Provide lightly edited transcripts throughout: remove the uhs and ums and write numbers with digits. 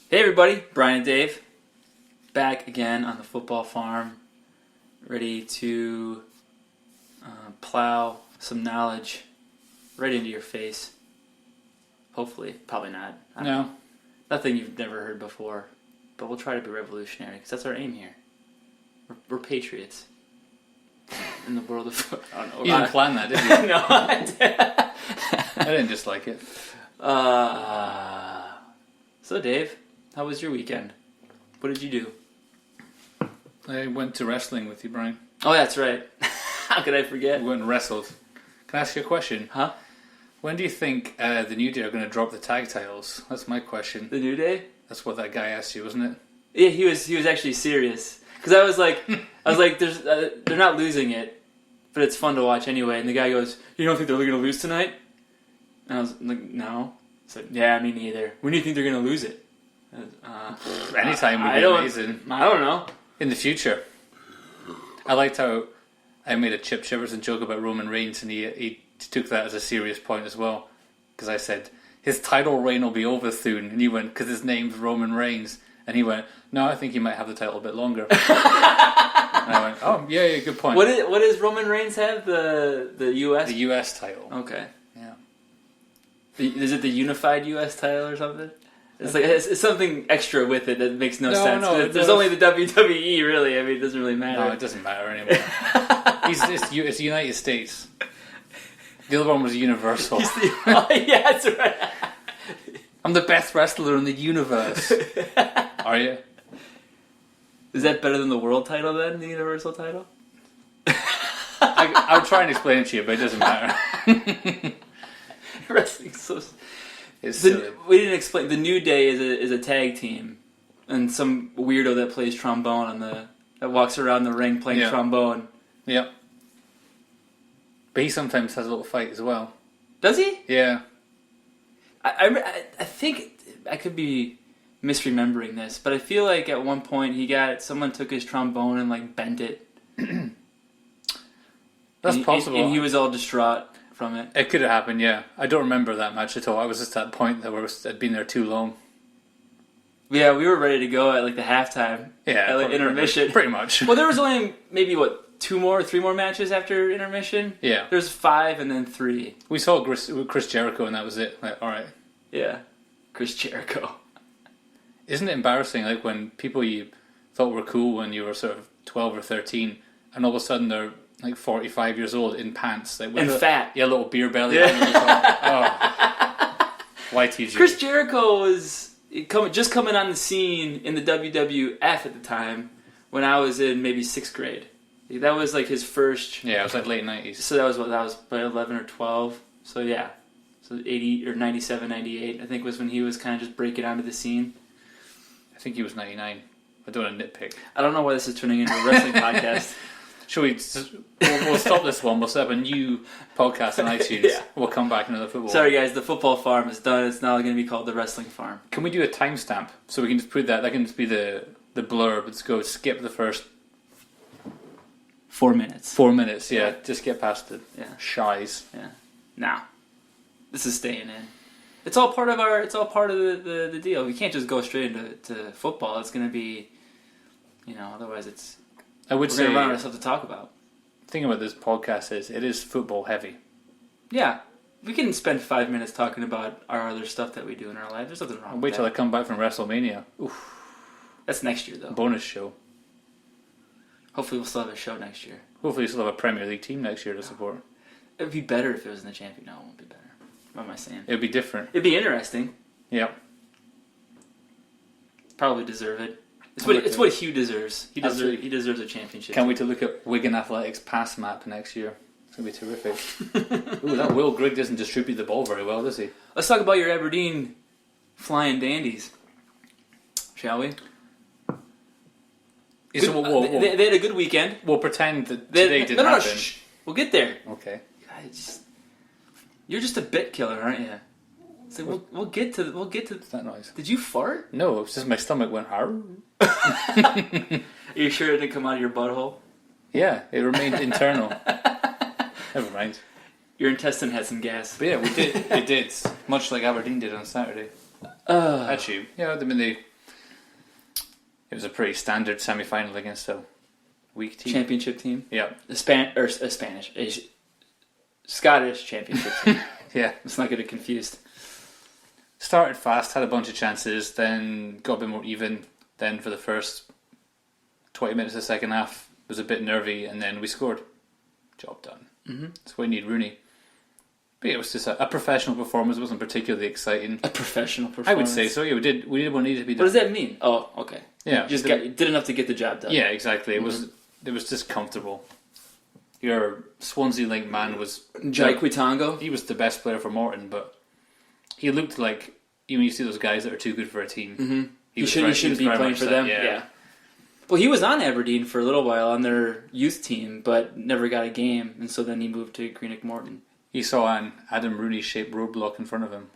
Hey everybody, Brian and Dave, back again on the football farm, ready to plow some knowledge right into your face. Hopefully, probably not. No. Nothing you've never heard before, but we'll try to be revolutionary because that's our aim here. We're patriots in the world of. I don't know. You didn't plan that, did you? No, I didn't. I didn't dislike it. So Dave, how was your weekend? What did you do? I went to wrestling with you, Brian. Oh, that's right. How could I forget? We went and wrestled. Can I ask you a question? Huh? When do you think the New Day are going to drop the tag titles? That's my question. The New Day? That's what that guy asked you, wasn't it? Yeah, he was actually serious. Because I was like, they're not losing it, but it's fun to watch anyway. And the guy goes, "You don't think they're going to lose tonight?" And I was like, "No." He's like, "Yeah, me neither. When do you think they're going to lose it?" Anytime would be amazing. I don't know. In the future. I liked how I made a Chip Chiverson joke about Roman Reigns, and he took that as a serious point as well. Because I said, his title reign will be over soon. And he went, because his name's Roman Reigns. And he went, no, I think he might have the title a bit longer. And I went, oh, yeah, good point. What does Roman Reigns have? The U.S.? The U.S. title. Okay. Yeah. Is it the unified U.S. title or something? It's like it's something extra with it that makes no sense. No, there's only the WWE, really. I mean, it doesn't really matter. No, it doesn't matter anymore. It's United States. The other one was Universal. Yeah, that's right. I'm the best wrestler in the universe. Are you? Is that better than the world title then, the Universal title? I'll try and explain it to you, but it doesn't matter. Wrestling's so... It's silly. We didn't explain. The New Day is a tag team, and some weirdo that plays trombone that walks around the ring playing trombone. Yep. But he sometimes has a little fight as well. Does he? Yeah. I think I could be misremembering this, but I feel like at one point someone took his trombone and like bent it. That's possible. And he was all distraught from it. It could have happened, yeah. I don't remember that match at all. I was just at that point that I'd been there too long. Yeah, we were ready to go at like the halftime. Yeah, at like intermission. Pretty much. Well, there was only maybe 3 more matches after intermission. Yeah, there's 5 and then 3. We saw Chris Jericho and that was it. Like, all right. Yeah, Chris Jericho. Isn't it embarrassing? Like when people you thought were cool when you were sort of 12 or 13, and all of a sudden they're like 45 years old in pants, like and fat. Yeah, little beer belly. Yeah. YTG. Chris Jericho was just coming on the scene in the WWF at the time when I was in maybe 6th grade. That was like his first. Yeah, it was like late 90s. So that was by 11 or 12. So yeah, so 80 or 97, 98. I think was when he was kind of just breaking onto the scene. I think he was 99. I don't want to nitpick. I don't know why this is turning into a wrestling podcast. Shall we? We'll stop this one. We'll set up a new podcast on iTunes. Yeah. We'll come back into the football. Sorry, guys. The football farm is done. It's now going to be called the wrestling farm. Can we do a timestamp so we can just put that? That can just be the blurb. Let's go. Skip the first 4 minutes. 4 minutes. Yeah. Just get past it. Yeah. Shies. Yeah. Nah. This is staying in. It's all part of our. It's all part of the deal. We can't just go straight into football. It's going to be, otherwise it's. We're going to run out of stuff to talk about. The thing about this podcast is it is football heavy. Yeah. We can spend 5 minutes talking about our other stuff that we do in our life. There's nothing wrong with that. Wait till I come back from WrestleMania. Oof. That's next year, though. Bonus show. Hopefully we'll still have a show next year. Hopefully we'll still have a Premier League team next year to support. It would be better if it was in the champion. No, it won't be better. What am I saying? It would be different. It'd be interesting. Yep. Probably deserve it. It's what Hugh deserves. He deserves a championship. Can't wait to look at Wigan Athletics pass map next year. It's going to be terrific. Ooh, that Will Grigg doesn't distribute the ball very well, does he? Let's talk about your Aberdeen Flying Dandies, shall we? They had a good weekend. We'll pretend that today didn't happen. Shh. We'll get there. Okay. Guys, you're just a bit killer, aren't you? It's like we'll get to. What's that noise? Did you fart? No, it's just my stomach went hard. Are you sure it didn't come out of your butthole? Yeah, it remained internal. Never mind. Your intestine had some gas. But yeah, we did. It did, much like Aberdeen did on Saturday. Actually, yeah, I mean It was a pretty standard semi-final against a weak team. Championship team. Yeah. A Scottish championship team. Yeah. Let's not get it confused. Started fast, had a bunch of chances, then got a bit more even. Then for the first 20 minutes of the second half, was a bit nervy, and then we scored. Job done. Mm-hmm. That's why you need Rooney. But it was just a professional performance. It wasn't particularly exciting. A professional performance? I would say so. Yeah, we did what needed to be done. What does that mean? Oh, okay. Yeah. You just did enough to get the job done. Yeah, exactly. It was just comfortable. Your Swansea link man was... Jai Quitango? He was the best player for Morton, but he looked like... Even you see those guys that are too good for a team. Mm-hmm. He shouldn't be playing for them. Yeah. Well, he was on Aberdeen for a little while on their youth team, but never got a game, and so then he moved to Greenock Morton. He saw an Adam Rooney-shaped roadblock in front of him.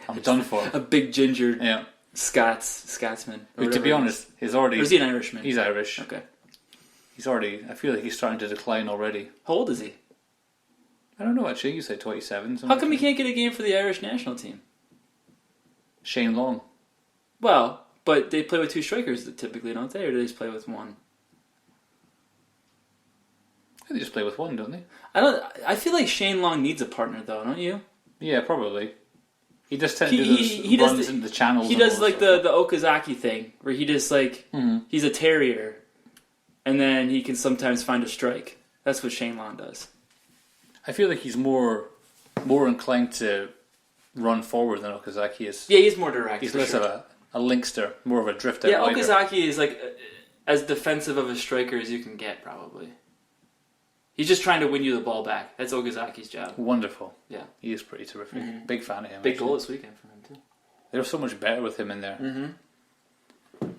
I'm done for. A big ginger Scotsman. But to be honest, he's already... Or is he an Irishman? He's Irish. Okay. He's already... I feel like he's starting to decline already. How old is he? I don't know, actually. You say 27. How come he can't get a game for the Irish national team? Shane Long. Well, but they play with two strikers typically, don't they? Or do they just play with one? They just play with one, don't they? I feel like Shane Long needs a partner, though, don't you? Yeah, probably. He just tends to do those runs into the channels. He does like the Okazaki thing, where he just he's a terrier, and then he can sometimes find a strike. That's what Shane Long does. I feel like he's more inclined to run forward than Okazaki is. Yeah, he's more direct. He's less of a linkster, more of a drift out. Yeah, wider. Okazaki is like as defensive of a striker as you can get, probably. He's just trying to win you the ball back. That's Okazaki's job. Wonderful. Yeah. He is pretty terrific. Mm-hmm. Big fan of him. Big goal this weekend for him, too. They're so much better with him in there. Mm-hmm.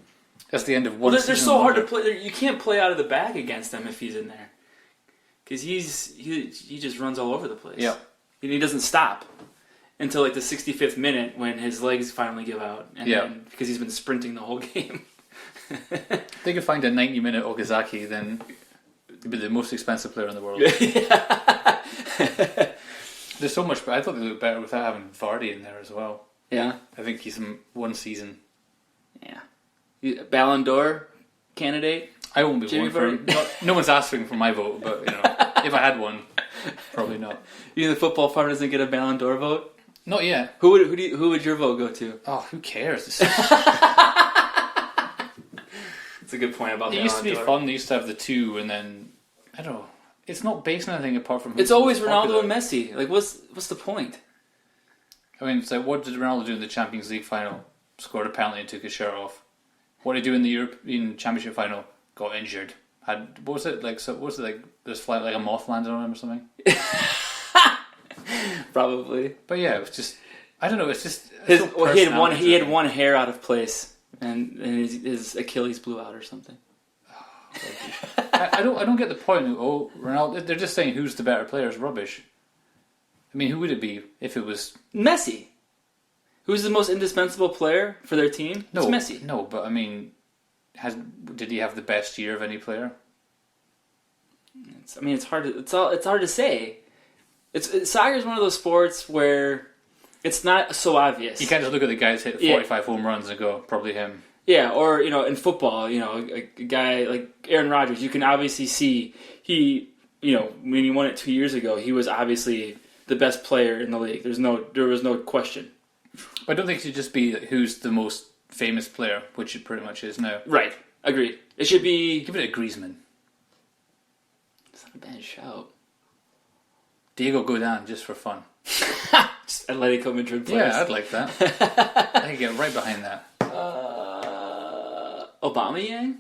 That's the end of one season. They're so hard to play. You can't play out of the bag against him if he's in there. Because he just runs all over the place. Yeah. And he doesn't stop until like the 65th minute when his legs finally give out. And then, because he's been sprinting the whole game. If they could find a 90-minute Okazaki, then... He'd be the most expensive player in the world. There's so much, but I thought they looked better without having Vardy in there as well. Yeah. I think he's in one season. Yeah. Ballon d'Or candidate? I won't be voting for him. No one's asking for my vote, but if I had one, probably not. You think the football farm doesn't get a Ballon d'Or vote? Not yet. Who would your vote go to? Oh, who cares? That's a good point about It used to be fun. They used to have the two, and then I don't know. It's not based on anything apart from. It's always Ronaldo and Messi. Like, what's the point? I mean, it's like, what did Ronaldo do in the Champions League final? Scored a penalty and took his shirt off. What did he do in the European Championship final? Got injured. What was it like? So what was it like? There's flight like a moth landed on him or something. Probably. But yeah, it was just. I don't know. It's just he had one hair out of place. And his Achilles blew out or something. I don't get the point. Oh, Ronaldo. They're just saying who's the better player is rubbish. I mean, who would it be if it was Messi? Who's the most indispensable player for their team? No, it's Messi. No, but I mean, did he have the best year of any player? It's hard to say. Soccer is one of those sports where. It's not so obvious. You can't just look at the guys hit 45 home runs and go, probably him. Yeah, or, in football, a guy like Aaron Rodgers, you can obviously see when he won it 2 years ago, he was obviously the best player in the league. There was no question. I don't think it should just be who's the most famous player, which it pretty much is now. Right, agreed. It should be... Give it a Griezmann. It's not a bad shout. Diego Godin, just for fun. Just Atletico Madrid players. Yeah, I'd like that. I could get right behind that. Aubameyang?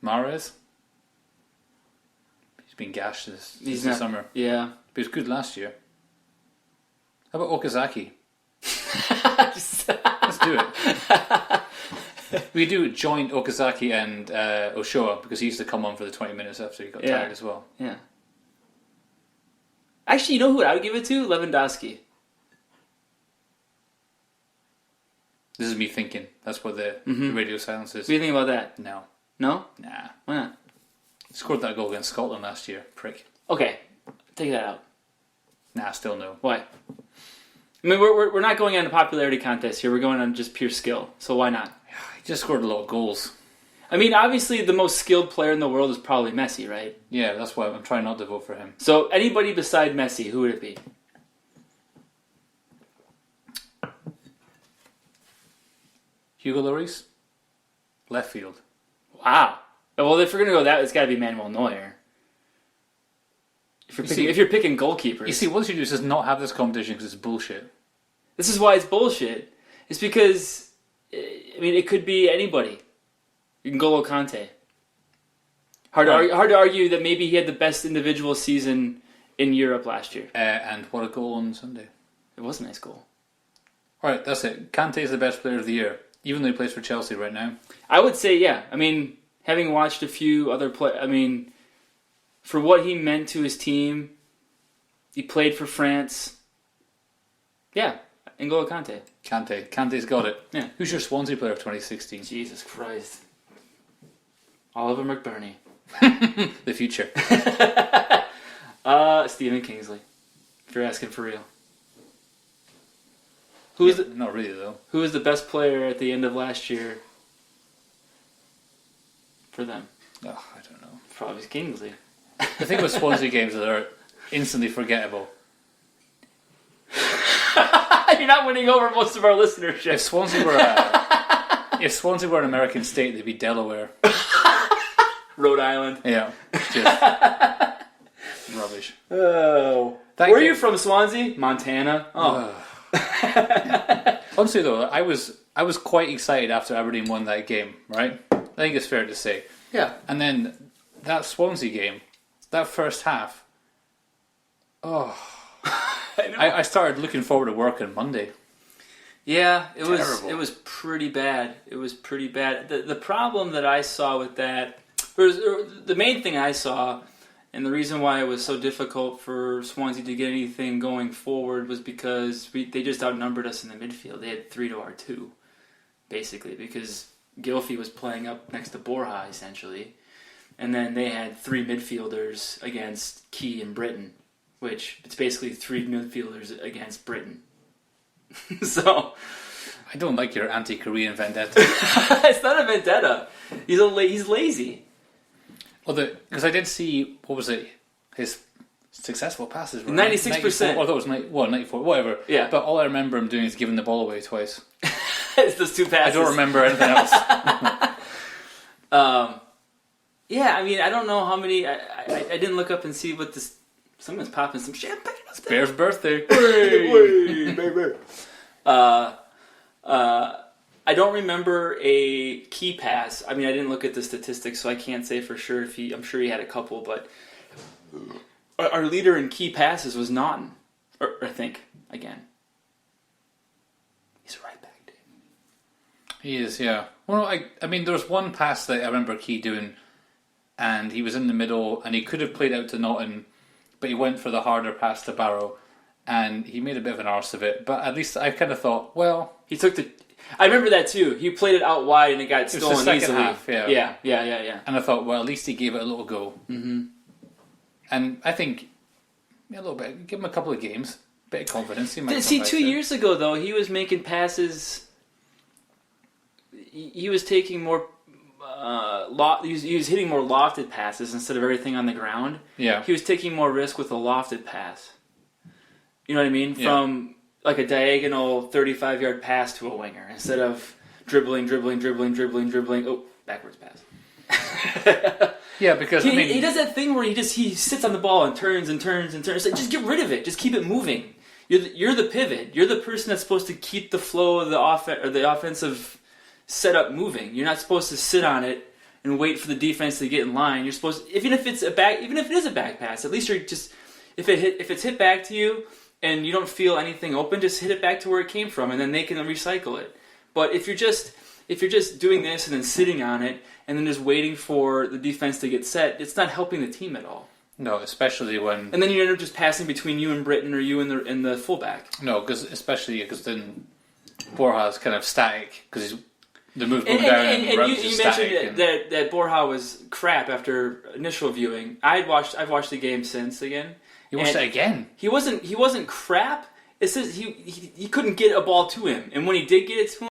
Mahrez? He's been gashed this summer. Yeah. But he was good last year. How about Okazaki? Let's do it. We do joint Okazaki and Oshoa because he used to come on for the 20 minutes after he got tired as well. Yeah. Actually, you know who I would give it to? Lewandowski. This is me thinking. That's what the radio silence is. What do you think about that? No. No? Nah. Why not? He scored that goal against Scotland last year. Prick. Okay. Take that out. Nah, still no. Why? I mean, we're not going on a popularity contest here. We're going on just pure skill. So why not? He just scored a lot of goals. I mean, obviously, the most skilled player in the world is probably Messi, right? Yeah, that's why I'm trying not to vote for him. So, anybody beside Messi, who would it be? Hugo Lloris? Left field. Wow. Well, if we're going to go that, it's got to be Manuel Neuer. If you're picking goalkeepers. You see, what you do is just not have this competition because it's bullshit. This is why it's bullshit. It's because, I mean, it could be anybody. N'Golo Kante. Hard to argue that maybe he had the best individual season in Europe last year. And what a goal on Sunday. It was a nice goal. Alright, that's it. Kante is the best player of the year, even though he plays for Chelsea right now. I would say, yeah. I mean, having watched a few other I mean, for what he meant to his team, he played for France. Yeah, N'Golo Kante. Kante's got it. Yeah. Who's your Swansea player of 2016? Jesus Christ. Oliver McBurney. The future. Stephen Kingsley. If you're asking for real. Not really, though. Who was the best player at the end of last year for them? Oh, I don't know. Probably Kingsley. The thing with Swansea games is they're instantly forgettable. You're not winning over most of our listenership. If Swansea were an American state, they'd be Delaware. Rhode Island. Yeah. Just rubbish. Oh. Where are you from, Swansea? Montana. Oh. Honestly, though, I was quite excited after Aberdeen won that game, right? I think it's fair to say. Yeah. And then that Swansea game, that first half, I started looking forward to work on Monday. Yeah, it Terrible. was pretty bad. It was pretty bad. The problem that I saw with that, the main thing I saw, and the reason why it was so difficult for Swansea to get anything going forward was because they just outnumbered us in the midfield. They had 3 to our 2, basically, because Gylfi was playing up next to Borja, essentially. And then they had 3 midfielders against Key and Britain, which it's basically 3 midfielders against Britain. So I don't like your anti-Korean vendetta. It's not a vendetta. He's lazy. Well, because I did see, what was it? His successful passes were 96%. I thought it was 94, whatever. Yeah. But all I remember him doing is giving the ball away twice. It's those 2 passes. I don't remember anything else. Yeah, I mean, I don't know how many. I didn't look up and see what this. Someone's popping some champagne. Bear's birthday. I don't remember a key pass. I mean, I didn't look at the statistics, so I can't say for sure if I'm sure he had a couple, but our leader in key passes was Naughton. I think, again. He's a right back, dude. He is, yeah. Well, I mean, there was one pass that I remember Key doing, and he was in the middle, and he could have played out to Naughton, but he went for the harder pass to Barrow, and he made a bit of an arse of it. But at least I kind of thought, well, he took the. I remember that too. He played it out wide, and it got stolen the second easily. half, yeah. Yeah. And I thought, well, at least he gave it a little go. Mm-hmm. And I think a little bit. Give him a couple of games, bit of confidence. He might See, 2 years ago though, he was making passes. He was taking more. He was hitting more lofted passes instead of everything on the ground. Yeah. He was taking more risk with a lofted pass. You know what I mean? Yeah. From like a diagonal 35-yard pass to a winger instead of dribbling. Oh, backwards pass. Yeah, because he does that thing where he sits on the ball and turns. It's like, just get rid of it. Just keep it moving. You're the pivot. You're the person that's supposed to keep the flow of the offensive setup moving. You're not supposed to sit on it and wait for the defense to get in line. You're supposed to, even if it is a back pass, at least you're just if it's hit back to you and you don't feel anything open, just hit it back to where it came from, and then they can recycle it. But if you're just doing this and then sitting on it and then just waiting for the defense to get set, it's not helping the team at all. No, especially when... And then you end up just passing between you and Britain or you and the fullback. No, because then Borja's kind of static because the move going down and the routes you mentioned that Borja was crap after initial viewing. I've watched the game since again. You watched it again? He wasn't crap. It says he couldn't get a ball to him, and when he did get it to him,